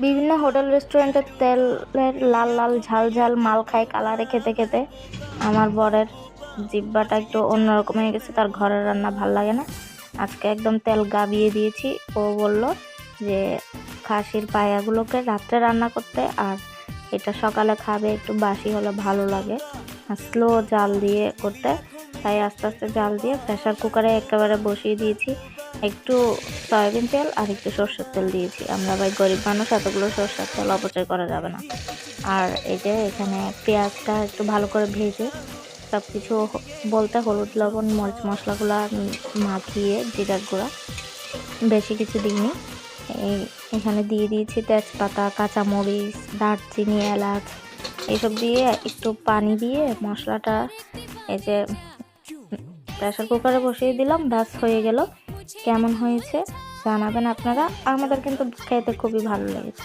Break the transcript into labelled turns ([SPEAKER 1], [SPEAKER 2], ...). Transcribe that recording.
[SPEAKER 1] বিভিন্ন হোটেল রেস্টুরেন্টের তেলের লাল লাল ঝাল ঝাল মাল খায় কালারে খেতে খেতে আমার বরের জিহ্বাটা একটু অন্যরকম হয়ে গেছে। তার ঘরের রান্না ভাল লাগে না। আজকে একদম তেল গাবিয়ে দিয়েছি। ও বলল যে খাসির পায়াগুলোকে রাত্রে রান্না করতে, আর এটা সকালে খাবে, একটু বাসি হলে ভালো লাগে, স্লো জাল দিয়ে করতে। তাই আস্তে আস্তে জাল দিয়ে প্রেসার কুকারে একেবারে বসিয়ে দিয়েছি। একটু সয়াবিন তেল আর একটু সরষের তেল দিয়েছি। আমরা ভাই গরিব মানুষ, এতগুলো সরষের তেল অপচয় করা যাবে না। আর এই যে এখানে পেঁয়াজটা একটু ভালো করে ভেজে সব কিছু বলতে হলুদ লবণ মরিচ মশলাগুলো মাখিয়ে জিরার গুঁড়া, বেশি কিছু দিইনি। এখানে দিয়ে দিয়েছি তেজপাতা, কাঁচামরিচ, দারচিনি, এলাচ, এইসব দিয়ে একটু পানি দিয়ে মশলাটা এই যে প্রেসার কুকারে বসিয়ে দিলাম। ব্যাস হয়ে গেল। কেমন হয়েছে জানাবেন আপনারা। আমাদের কিন্তু খেতে খুবই ভালো লেগেছে।